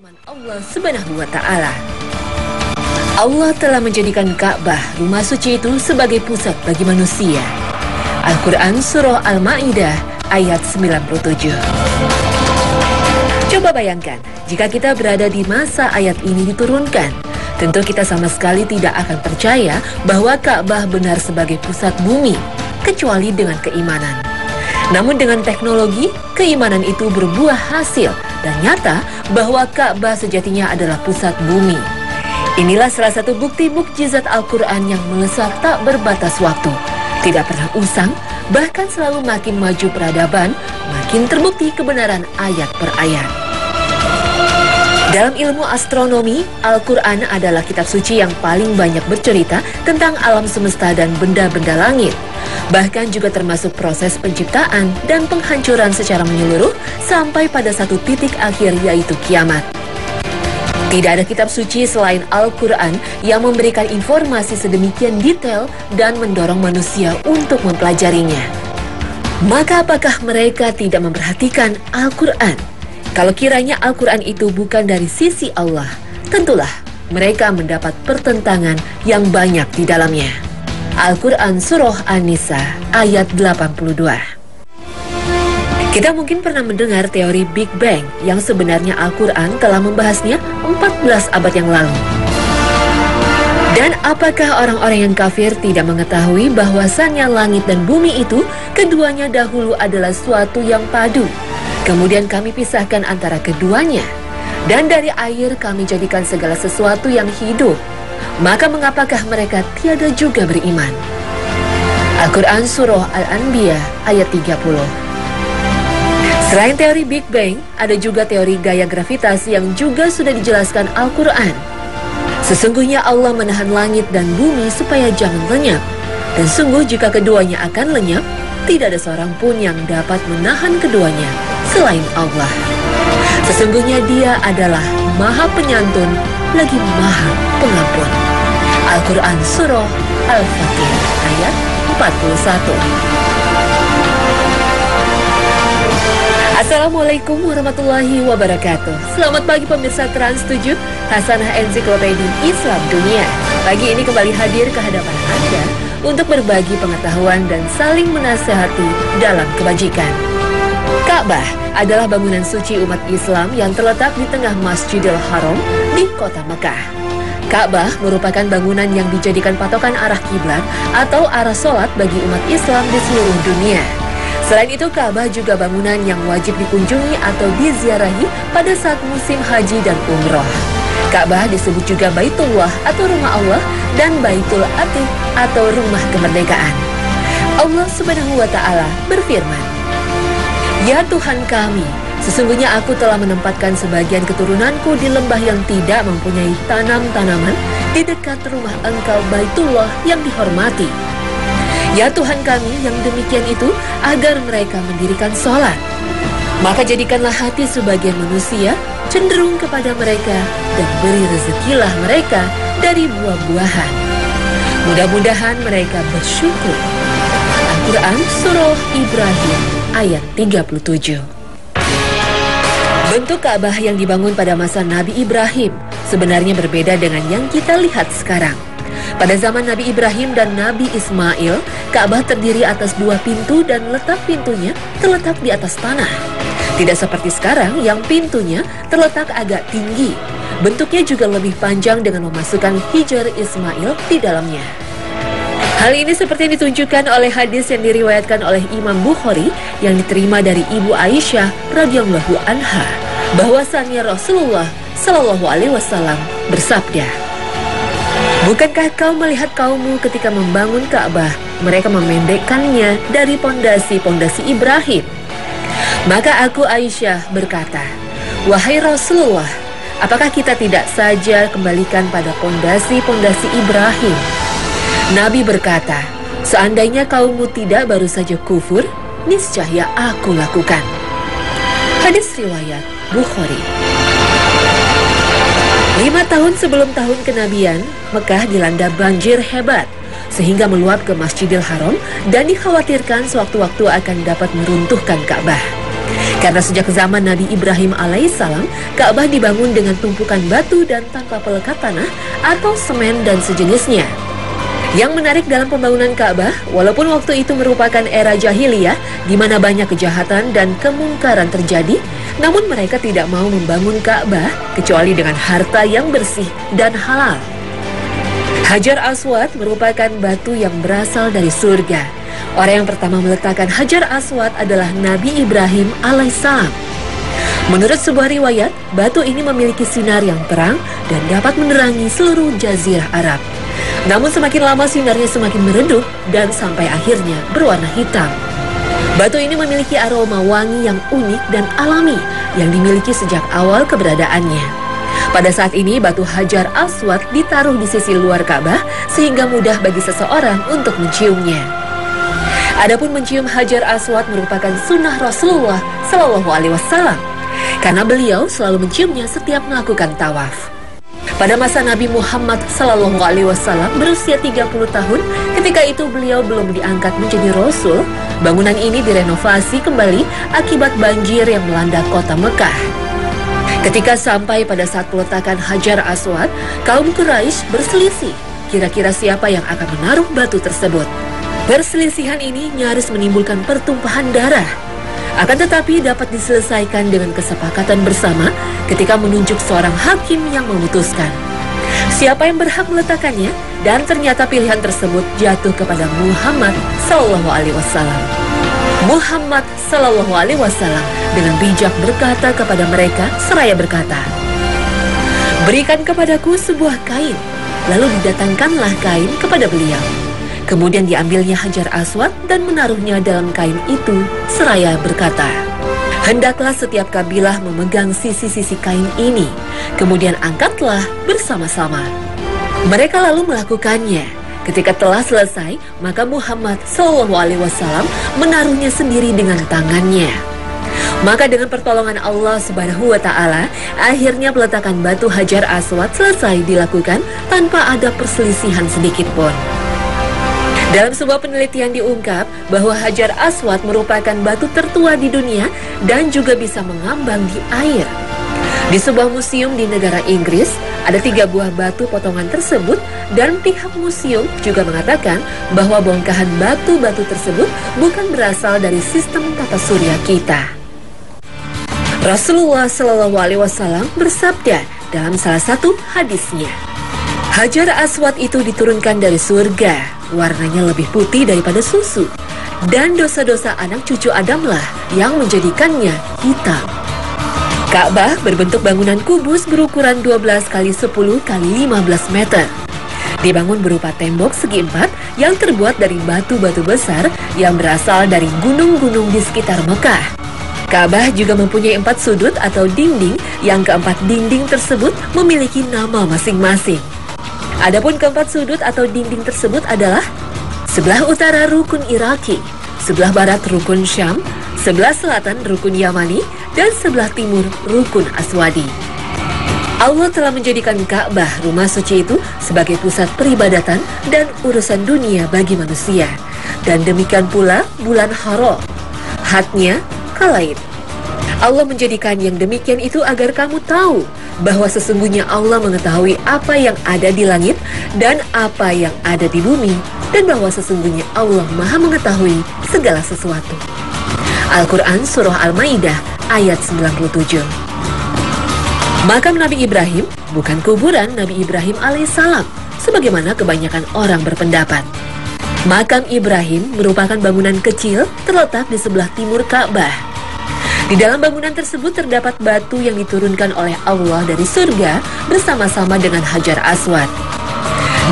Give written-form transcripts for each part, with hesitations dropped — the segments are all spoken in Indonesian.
firman Allah Subhanahu wa Ta'ala. Allah telah menjadikan Ka'bah, rumah suci itu, sebagai pusat bagi manusia. Al-Quran Surah Al-Ma'idah ayat 97. Coba bayangkan, jika kita berada di masa ayat ini diturunkan, tentu kita sama sekali tidak akan percaya bahwa Ka'bah benar sebagai pusat bumi, kecuali dengan keimanan. Namun dengan teknologi, keimanan itu berbuah hasil dan nyata bahwa Ka'bah sejatinya adalah pusat bumi. Inilah salah satu bukti mukjizat Al-Quran yang melesat tak berbatas waktu, tidak pernah usang, bahkan selalu makin maju peradaban, makin terbukti kebenaran ayat per ayat. Dalam ilmu astronomi, Al-Quran adalah kitab suci yang paling banyak bercerita tentang alam semesta dan benda-benda langit. Bahkan juga termasuk proses penciptaan dan penghancuran secara menyeluruh sampai pada satu titik akhir, yaitu kiamat. Tidak ada kitab suci selain Al-Quran yang memberikan informasi sedemikian detail dan mendorong manusia untuk mempelajarinya. Maka apakah mereka tidak memperhatikan Al-Quran? Kalau kiranya Al-Quran itu bukan dari sisi Allah, tentulah mereka mendapat pertentangan yang banyak di dalamnya. Al-Quran Surah An-Nisa ayat 82. Kita mungkin pernah mendengar teori Big Bang yang sebenarnya Al-Quran telah membahasnya 14 abad yang lalu. Dan apakah orang-orang yang kafir tidak mengetahui bahwasannya langit dan bumi itu keduanya dahulu adalah suatu yang padu. Kemudian kami pisahkan antara keduanya. Dan dari air kami jadikan segala sesuatu yang hidup. Maka mengapakah mereka tiada juga beriman? Al-Quran Surah Al-Anbiya ayat 30. Selain teori Big Bang, ada juga teori gaya gravitasi yang juga sudah dijelaskan Al-Quran. Sesungguhnya Allah menahan langit dan bumi supaya jangan lenyap. Dan sungguh jika keduanya akan lenyap, tidak ada seorang pun yang dapat menahan keduanya selain Allah. Sesungguhnya Dia adalah Maha Penyantun lagi Maha Pengampun. Al-Quran Surah Al-Fatih ayat 41. Assalamualaikum warahmatullahi wabarakatuh. Selamat pagi pemirsa Trans7, Hasanah Ensiklopedia Islam Dunia. Pagi ini kembali hadir ke hadapan Anda untuk berbagi pengetahuan dan saling menasehati dalam kebajikan. Ka'bah adalah bangunan suci umat Islam yang terletak di tengah Masjidil Haram di kota Mekah. Ka'bah merupakan bangunan yang dijadikan patokan arah kiblat atau arah sholat bagi umat Islam di seluruh dunia. Selain itu, Ka'bah juga bangunan yang wajib dikunjungi atau diziarahi pada saat musim haji dan umroh. Ka'bah disebut juga Baitullah atau rumah Allah dan Baitul Atiq atau rumah kemerdekaan. Allah Subhanahu wa Ta'ala berfirman, "Ya Tuhan kami, sesungguhnya aku telah menempatkan sebagian keturunanku di lembah yang tidak mempunyai tanam-tanaman di dekat rumah Engkau Baitullah yang dihormati. Ya Tuhan kami, yang demikian itu agar mereka mendirikan sholat. Maka jadikanlah hati sebagian manusia cenderung kepada mereka dan beri rezekilah mereka dari buah-buahan. Mudah-mudahan mereka bersyukur." Al-Quran Surah Ibrahim ayat 37. Bentuk Ka'bah yang dibangun pada masa Nabi Ibrahim sebenarnya berbeda dengan yang kita lihat sekarang. Pada zaman Nabi Ibrahim dan Nabi Ismail, Ka'bah terdiri atas 2 pintu dan letak pintunya terletak di atas tanah. Tidak seperti sekarang yang pintunya terletak agak tinggi. Bentuknya juga lebih panjang dengan memasukkan hijar Ismail di dalamnya. Hal ini seperti yang ditunjukkan oleh hadis yang diriwayatkan oleh Imam Bukhari yang diterima dari Ibu Aisyah radhiyallahu anha, bahwasannya Rasulullah Shallallahu alaihi wasallam bersabda, "Bukankah kau melihat kaummu ketika membangun Ka'bah, mereka memendekkannya dari pondasi-pondasi Ibrahim?" Maka aku Aisyah berkata, "Wahai Rasulullah, apakah kita tidak saja kembalikan pada pondasi-pondasi Ibrahim?" Nabi berkata, "Seandainya kaummu tidak baru saja kufur, niscaya aku lakukan." Hadis riwayat Bukhari. 5 tahun sebelum tahun kenabian, Mekah dilanda banjir hebat sehingga meluap ke Masjidil Haram dan dikhawatirkan sewaktu-waktu akan dapat meruntuhkan Ka'bah. Karena sejak zaman Nabi Ibrahim alaihissalam, Ka'bah dibangun dengan tumpukan batu dan tanpa pelekat tanah atau semen dan sejenisnya. Yang menarik dalam pembangunan Ka'bah, walaupun waktu itu merupakan era jahiliyah di mana banyak kejahatan dan kemungkaran terjadi, namun mereka tidak mau membangun Ka'bah kecuali dengan harta yang bersih dan halal. Hajar Aswad merupakan batu yang berasal dari surga. Orang yang pertama meletakkan Hajar Aswad adalah Nabi Ibrahim alaihissalam. Menurut sebuah riwayat, batu ini memiliki sinar yang terang dan dapat menerangi seluruh jazirah Arab. Namun semakin lama sinarnya semakin meredup dan sampai akhirnya berwarna hitam. Batu ini memiliki aroma wangi yang unik dan alami yang dimiliki sejak awal keberadaannya. Pada saat ini batu Hajar Aswad ditaruh di sisi luar Ka'bah sehingga mudah bagi seseorang untuk menciumnya. Adapun mencium Hajar Aswad merupakan sunnah Rasulullah Shallallahu Alaihi Wasallam karena beliau selalu menciumnya setiap melakukan tawaf. Pada masa Nabi Muhammad Shallallahu Alaihi Wasallam berusia 30 tahun, ketika itu beliau belum diangkat menjadi Rasul. Bangunan ini direnovasi kembali akibat banjir yang melanda kota Mekah. Ketika sampai pada saat peletakan Hajar Aswad, kaum Quraisy berselisih kira-kira siapa yang akan menaruh batu tersebut. Perselisihan ini nyaris menimbulkan pertumpahan darah. Akan tetapi dapat diselesaikan dengan kesepakatan bersama ketika menunjuk seorang hakim yang memutuskan siapa yang berhak meletakkannya, dan ternyata pilihan tersebut jatuh kepada Muhammad Sallallahu Alaihi Wasallam. Muhammad Sallallahu Alaihi Wasallam dengan bijak berkata kepada mereka seraya berkata, "Berikan kepadaku sebuah kain." Lalu didatangkanlah kain kepada beliau. Kemudian diambilnya Hajar Aswad dan menaruhnya dalam kain itu seraya berkata, "Hendaklah setiap kabilah memegang sisi-sisi kain ini, kemudian angkatlah bersama-sama." Mereka lalu melakukannya. Ketika telah selesai, maka Muhammad SAW menaruhnya sendiri dengan tangannya. Maka dengan pertolongan Allah Subhanahu wa Ta'ala, akhirnya peletakan batu Hajar Aswad selesai dilakukan tanpa ada perselisihan sedikit pun. Dalam sebuah penelitian diungkap bahwa Hajar Aswad merupakan batu tertua di dunia dan juga bisa mengambang di air. Di sebuah museum di negara Inggris, ada 3 buah batu potongan tersebut dan pihak museum juga mengatakan bahwa bongkahan batu-batu tersebut bukan berasal dari sistem tata surya kita. Rasulullah Shallallahu Alaihi Wasallam bersabda dalam salah satu hadisnya, Hajar Aswad itu diturunkan dari surga. Warnanya lebih putih daripada susu, dan dosa-dosa anak cucu Adamlah yang menjadikannya hitam. Ka'bah berbentuk bangunan kubus berukuran 12 kali 10 kali 15 meter. Dibangun berupa tembok segi 4 yang terbuat dari batu-batu besar yang berasal dari gunung-gunung di sekitar Mekah. Ka'bah juga mempunyai 4 sudut atau dinding yang keempat dinding tersebut memiliki nama masing-masing. Adapun keempat sudut atau dinding tersebut adalah sebelah utara rukun Iraki, sebelah barat rukun Syam, sebelah selatan rukun Yamani, dan sebelah timur rukun Aswadi. Allah telah menjadikan Ka'bah, rumah suci itu, sebagai pusat peribadatan dan urusan dunia bagi manusia. Dan demikian pula bulan Haram, hadnya Kalaid. Allah menjadikan yang demikian itu agar kamu tahu bahwa sesungguhnya Allah mengetahui apa yang ada di langit dan apa yang ada di bumi, dan bahwa sesungguhnya Allah Maha mengetahui segala sesuatu. Al-Quran Surah Al-Ma'idah ayat 97. Makam Nabi Ibrahim bukan kuburan Nabi Ibrahim alaihissalam, sebagaimana kebanyakan orang berpendapat. Makam Ibrahim merupakan bangunan kecil terletak di sebelah timur Ka'bah. Di dalam bangunan tersebut terdapat batu yang diturunkan oleh Allah dari surga bersama-sama dengan Hajar Aswad.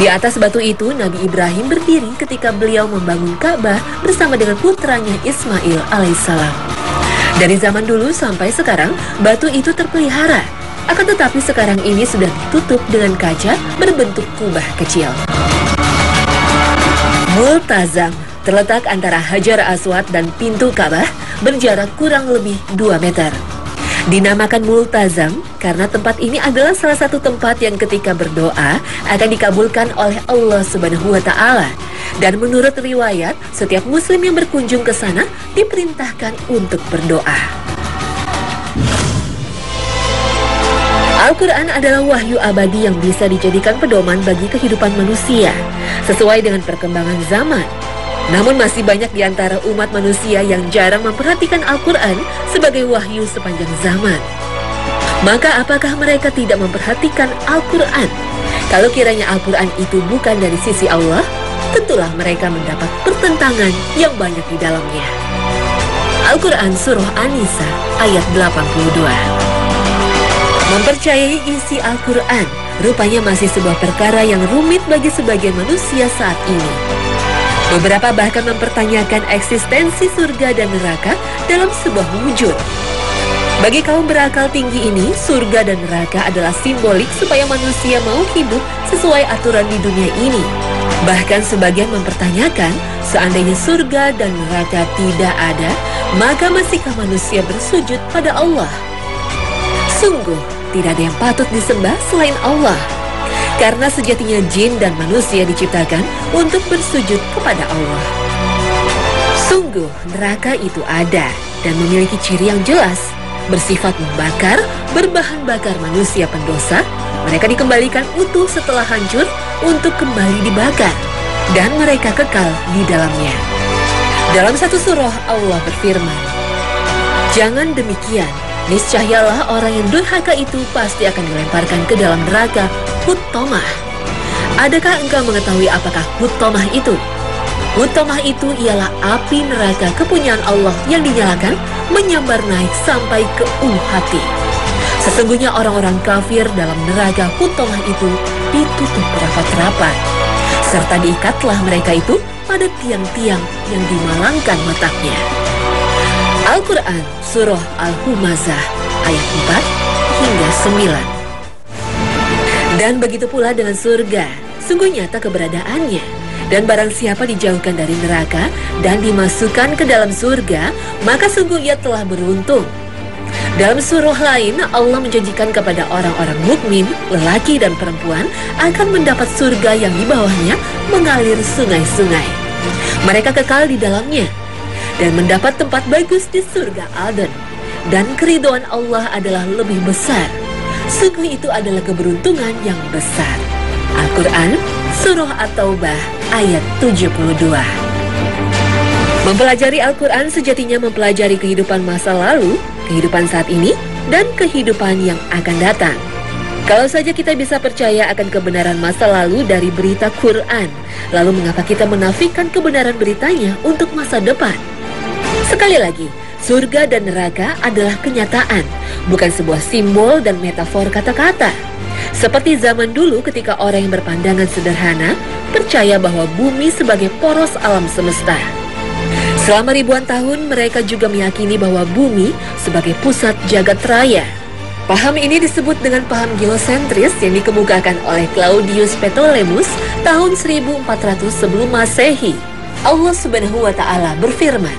Di atas batu itu Nabi Ibrahim berdiri ketika beliau membangun Ka'bah bersama dengan putranya Ismail alaihissalam. Dari zaman dulu sampai sekarang batu itu terpelihara. Akan tetapi sekarang ini sudah ditutup dengan kaca berbentuk kubah kecil. Multazam terletak antara Hajar Aswad dan pintu Ka'bah, berjarak kurang lebih 2 meter. Dinamakan Multazam karena tempat ini adalah salah satu tempat yang ketika berdoa akan dikabulkan oleh Allah Subhanahu wa Ta'ala. Dan menurut riwayat, setiap muslim yang berkunjung ke sana diperintahkan untuk berdoa. Al-Quran adalah wahyu abadi yang bisa dijadikan pedoman bagi kehidupan manusia, sesuai dengan perkembangan zaman. Namun masih banyak di antara umat manusia yang jarang memperhatikan Al-Quran sebagai wahyu sepanjang zaman. Maka apakah mereka tidak memperhatikan Al-Quran? Kalau kiranya Al-Quran itu bukan dari sisi Allah, tentulah mereka mendapat pertentangan yang banyak di dalamnya. Al-Quran Surah An-Nisa ayat 82. Mempercayai isi Al-Quran rupanya masih sebuah perkara yang rumit bagi sebagian manusia saat ini. Beberapa bahkan mempertanyakan eksistensi surga dan neraka dalam sebuah wujud. Bagi kaum berakal tinggi ini, surga dan neraka adalah simbolik supaya manusia mau hidup sesuai aturan di dunia ini. Bahkan sebagian mempertanyakan, seandainya surga dan neraka tidak ada, maka masihkah manusia bersujud pada Allah? Sungguh, tidak ada yang patut disembah selain Allah. Karena sejatinya jin dan manusia diciptakan untuk bersujud kepada Allah. Sungguh, neraka itu ada dan memiliki ciri yang jelas. Bersifat membakar, berbahan bakar manusia pendosa. Mereka dikembalikan utuh setelah hancur untuk kembali dibakar. Dan mereka kekal di dalamnya. Dalam satu surah Allah berfirman, "Jangan demikian, niscayalah orang yang durhaka itu pasti akan dilemparkan ke dalam neraka Huttomah." Adakah engkau mengetahui apakah Huttomah itu? Huttomah itu ialah api neraka kepunyaan Allah yang dinyalakan menyambar naik sampai ke ulu hati. Sesungguhnya orang-orang kafir dalam neraka Huttomah itu ditutup rapat-rapat, serta diikatlah mereka itu pada tiang-tiang yang dimalangkan letaknya. Al-Quran Surah Al-Humazah ayat 4 hingga 9. Dan begitu pula dengan surga, sungguh nyata keberadaannya. Dan barang siapa dijauhkan dari neraka dan dimasukkan ke dalam surga, maka sungguh ia telah beruntung. Dalam surah lain, Allah menjanjikan kepada orang-orang mukmin, lelaki dan perempuan, akan mendapat surga yang di bawahnya mengalir sungai-sungai. Mereka kekal di dalamnya dan mendapat tempat bagus di surga Aden. Dan keridhaan Allah adalah lebih besar. Sungguh itu adalah keberuntungan yang besar. Al-Quran Surah At-Taubah ayat 72. Mempelajari Al-Quran sejatinya mempelajari kehidupan masa lalu, kehidupan saat ini, dan kehidupan yang akan datang. Kalau saja kita bisa percaya akan kebenaran masa lalu dari berita Quran, lalu mengapa kita menafikan kebenaran beritanya untuk masa depan? Sekali lagi, surga dan neraka adalah kenyataan, bukan sebuah simbol dan metafor kata-kata. Seperti zaman dulu ketika orang yang berpandangan sederhana percaya bahwa bumi sebagai poros alam semesta. Selama ribuan tahun mereka juga meyakini bahwa bumi sebagai pusat jagat raya. Paham ini disebut dengan paham geosentris yang dikemukakan oleh Claudius Ptolemus tahun 1400 sebelum Masehi. Allah Subhanahu wa Ta'ala berfirman,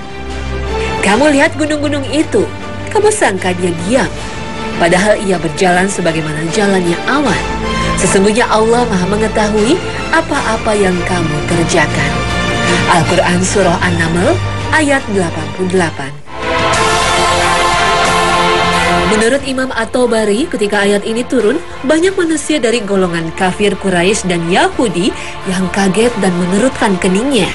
"Kamu lihat gunung-gunung itu, kamu sangka dia diam, padahal ia berjalan sebagaimana jalannya awan. Sesungguhnya Allah Maha mengetahui apa-apa yang kamu kerjakan." Al-Quran Surah An-Naml ayat 88. Menurut Imam At-Tabari, ketika ayat ini turun, banyak manusia dari golongan kafir Quraisy dan Yahudi yang kaget dan mengerutkan keningnya.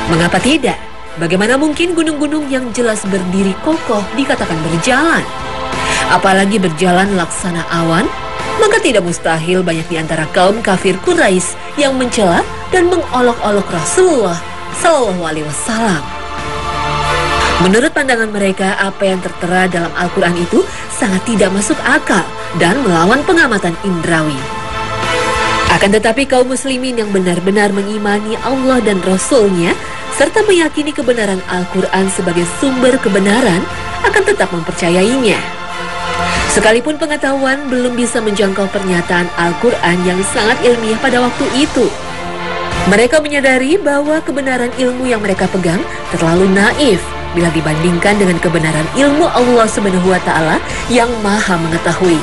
Mengapa tidak? Bagaimana mungkin gunung-gunung yang jelas berdiri kokoh dikatakan berjalan? Apalagi berjalan laksana awan? Maka tidak mustahil banyak di antara kaum kafir Quraisy yang mencela dan mengolok-olok Rasulullah Shallallahu Alaihi Wasallam. Menurut pandangan mereka, apa yang tertera dalam Al-Quran itu sangat tidak masuk akal dan melawan pengamatan indrawi. Akan tetapi kaum muslimin yang benar-benar mengimani Allah dan Rasul-Nya serta meyakini kebenaran Al-Quran sebagai sumber kebenaran akan tetap mempercayainya. Sekalipun pengetahuan belum bisa menjangkau pernyataan Al-Quran yang sangat ilmiah pada waktu itu, mereka menyadari bahwa kebenaran ilmu yang mereka pegang terlalu naif bila dibandingkan dengan kebenaran ilmu Allah Subhanahu wa Ta'ala yang Maha mengetahui.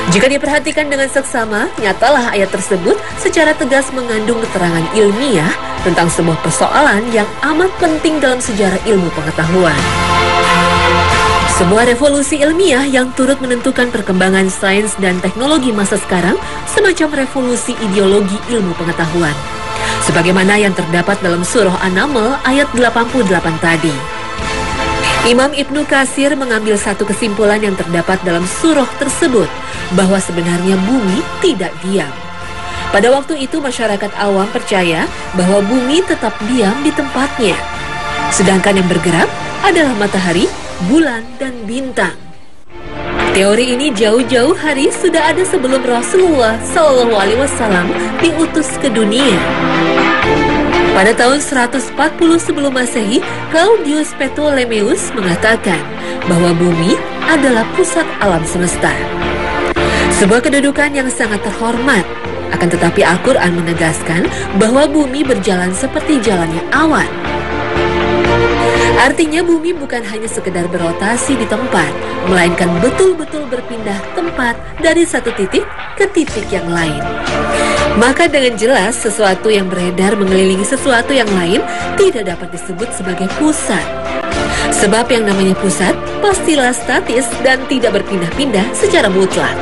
Jika diperhatikan dengan seksama, nyatalah ayat tersebut secara tegas mengandung keterangan ilmiah tentang sebuah persoalan yang amat penting dalam sejarah ilmu pengetahuan. Sebuah revolusi ilmiah yang turut menentukan perkembangan sains dan teknologi masa sekarang, semacam revolusi ideologi ilmu pengetahuan. Sebagaimana yang terdapat dalam surah An-Naml ayat 88 tadi. Imam Ibnu Katsir mengambil satu kesimpulan yang terdapat dalam surah tersebut, bahwa sebenarnya bumi tidak diam. Pada waktu itu masyarakat awam percaya bahwa bumi tetap diam di tempatnya. Sedangkan yang bergerak adalah matahari, bulan, dan bintang. Teori ini jauh-jauh hari sudah ada sebelum Rasulullah SAW diutus ke dunia. Pada tahun 140 sebelum Masehi, Claudius Ptolemaeus mengatakan bahwa bumi adalah pusat alam semesta. Sebuah kedudukan yang sangat terhormat, akan tetapi Al-Quran menegaskan bahwa bumi berjalan seperti jalannya awan. Artinya bumi bukan hanya sekedar berotasi di tempat, melainkan betul-betul berpindah tempat dari satu titik ke titik yang lain. Maka dengan jelas sesuatu yang beredar mengelilingi sesuatu yang lain tidak dapat disebut sebagai pusat. Sebab yang namanya pusat pastilah statis dan tidak berpindah-pindah secara mutlak.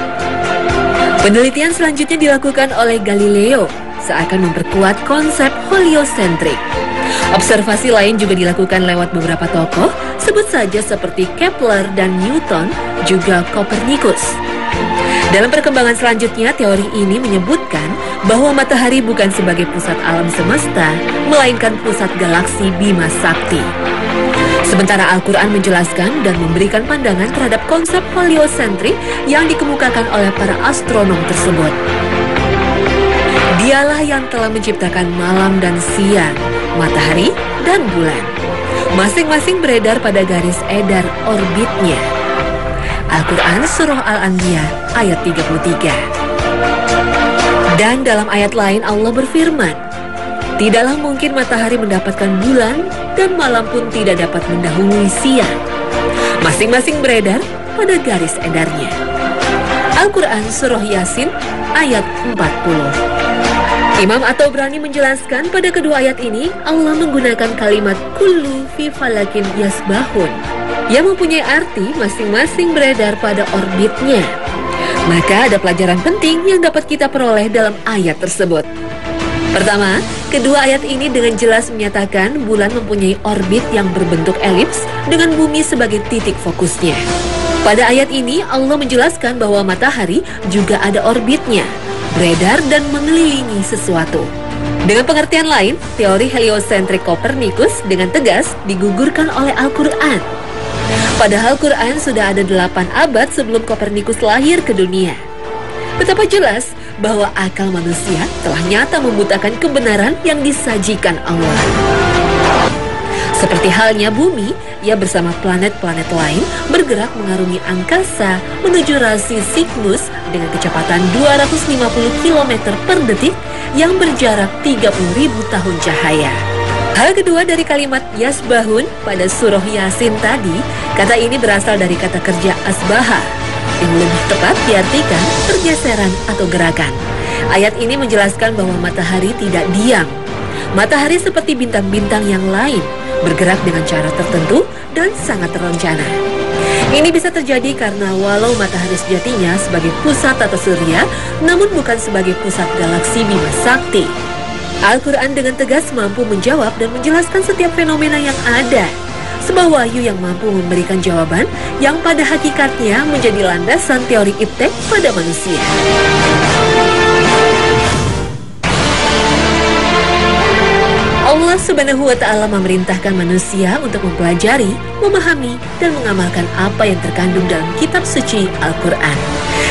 Penelitian selanjutnya dilakukan oleh Galileo seakan memperkuat konsep heliosentrik. Observasi lain juga dilakukan lewat beberapa tokoh, sebut saja seperti Kepler dan Newton, juga Copernicus. Dalam perkembangan selanjutnya, teori ini menyebutkan bahwa matahari bukan sebagai pusat alam semesta, melainkan pusat galaksi Bima Sakti. Sementara Al-Quran menjelaskan dan memberikan pandangan terhadap konsep heliosentrik yang dikemukakan oleh para astronom tersebut. Dialah yang telah menciptakan malam dan siang, matahari dan bulan. Masing-masing beredar pada garis edar orbitnya. Al-Quran Surah Al-Anbiya ayat 33. Dan dalam ayat lain Allah berfirman, tidaklah mungkin matahari mendapatkan bulan dan malam pun tidak dapat mendahului siang. Masing-masing beredar pada garis edarnya. Al-Quran Surah Yasin ayat 40. Imam At-Tabrani menjelaskan pada kedua ayat ini Allah menggunakan kalimat kullu fi falakin yasbahun yang mempunyai arti masing-masing beredar pada orbitnya. Maka ada pelajaran penting yang dapat kita peroleh dalam ayat tersebut. Pertama, kedua ayat ini dengan jelas menyatakan bulan mempunyai orbit yang berbentuk elips dengan bumi sebagai titik fokusnya. Pada ayat ini Allah menjelaskan bahwa matahari juga ada orbitnya, beredar dan mengelilingi sesuatu. Dengan pengertian lain, teori heliosentrik Copernicus dengan tegas digugurkan oleh Al-Quran. Padahal Quran sudah ada 8 abad sebelum Copernicus lahir ke dunia. Betapa jelas bahwa akal manusia telah nyata membutakan kebenaran yang disajikan Allah. Seperti halnya bumi, ia bersama planet-planet lain bergerak mengarungi angkasa menuju rasi Cygnus dengan kecepatan 250 km per detik yang berjarak 30.000 tahun cahaya. Hal kedua dari kalimat yasbahun pada surah Yasin tadi, kata ini berasal dari kata kerja asbaha, yang lebih tepat diartikan pergeseran atau gerakan. Ayat ini menjelaskan bahwa matahari tidak diam. Matahari seperti bintang-bintang yang lain, bergerak dengan cara tertentu dan sangat terencana. Ini bisa terjadi karena walau matahari sejatinya sebagai pusat tata surya, namun bukan sebagai pusat galaksi Bima Sakti. Al-Quran dengan tegas mampu menjawab dan menjelaskan setiap fenomena yang ada. Sebuah wahyu yang mampu memberikan jawaban yang pada hakikatnya menjadi landasan teori iptek pada manusia. Allah Subhanahu wa Ta'ala memerintahkan manusia untuk mempelajari, memahami, dan mengamalkan apa yang terkandung dalam kitab suci Al-Quran.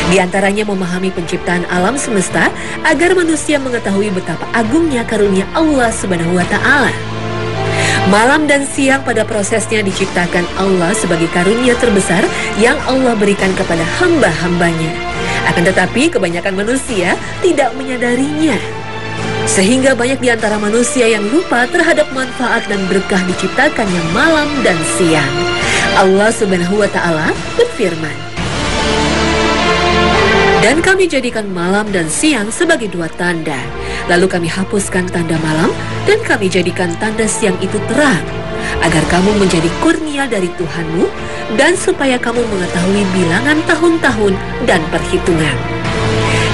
Di antaranya memahami penciptaan alam semesta agar manusia mengetahui betapa agungnya karunia Allah Subhanahu wa Ta'ala. Malam dan siang pada prosesnya diciptakan Allah sebagai karunia terbesar yang Allah berikan kepada hamba-hambanya. Akan tetapi kebanyakan manusia tidak menyadarinya. Sehingga banyak di antara manusia yang lupa terhadap manfaat dan berkah diciptakannya malam dan siang. Allah Subhanahu wa Ta'ala berfirman, dan kami jadikan malam dan siang sebagai 2 tanda. Lalu kami hapuskan tanda malam dan kami jadikan tanda siang itu terang, agar kamu menjadi kurnia karunia dari Tuhanmu, dan supaya kamu mengetahui bilangan tahun-tahun dan perhitungan.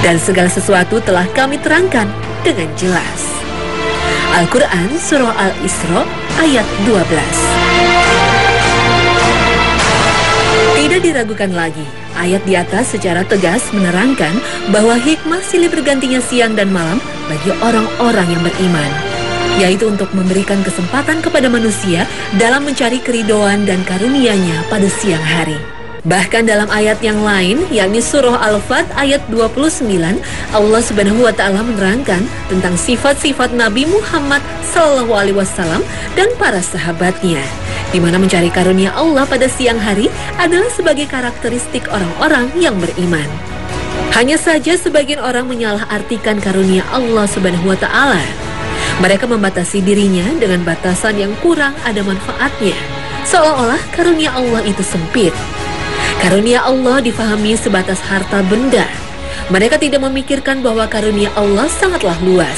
Dan segala sesuatu telah kami terangkan dengan jelas. Al-Quran Surah Al-Isra ayat 12. Tidak diragukan lagi, ayat di atas secara tegas menerangkan bahwa hikmah silih bergantinya siang dan malam bagi orang-orang yang beriman, yaitu untuk memberikan kesempatan kepada manusia dalam mencari keridhaan dan karunia-Nya pada siang hari. Bahkan dalam ayat yang lain, yakni surah Al-Fat ayat 29, Allah Subhanahu wa taala menerangkan tentang sifat-sifat Nabi Muhammad SAW dan para sahabatnya, di mana mencari karunia Allah pada siang hari adalah sebagai karakteristik orang-orang yang beriman. Hanya saja sebagian orang menyalahartikan karunia Allah Subhanahu wa taala. Mereka membatasi dirinya dengan batasan yang kurang ada manfaatnya, seolah-olah karunia Allah itu sempit. Karunia Allah difahami sebatas harta benda. Mereka tidak memikirkan bahwa karunia Allah sangatlah luas.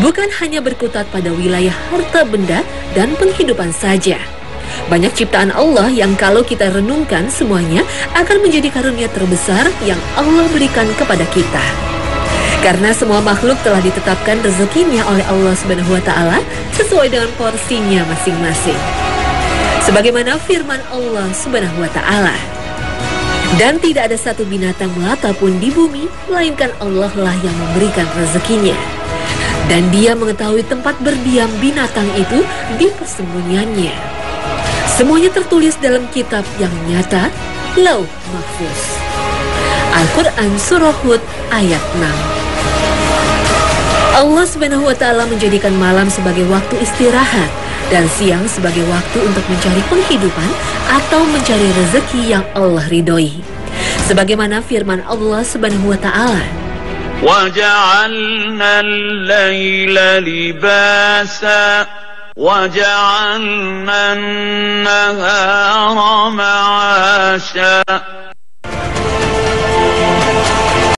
Bukan hanya berkutat pada wilayah harta benda dan penghidupan saja. Banyak ciptaan Allah yang kalau kita renungkan semuanya akan menjadi karunia terbesar yang Allah berikan kepada kita. Karena semua makhluk telah ditetapkan rezekinya oleh Allah Subhanahu wa taala sesuai dengan porsinya masing-masing. Sebagaimana firman Allah Subhanahu wa taala, dan tidak ada satu binatang melata pun di bumi melainkan Allah lah yang memberikan rezekinya, dan Dia mengetahui tempat berdiam binatang itu di persembunyiannya. Semuanya tertulis dalam kitab yang nyata, Lauh Mahfuz. Al-Quran Surah Hud ayat 6. Allah Subhanahu wa taala menjadikan malam sebagai waktu istirahat dan siang sebagai waktu untuk mencari penghidupan atau mencari rezeki yang Allah ridhoi. Sebagaimana firman Allah Subhanahu wa taala, وَجَعَلْنَا اللَّيْلَ لِبَاسًا وَجَعَلْنَا النَّهَارَ مَعَاشًا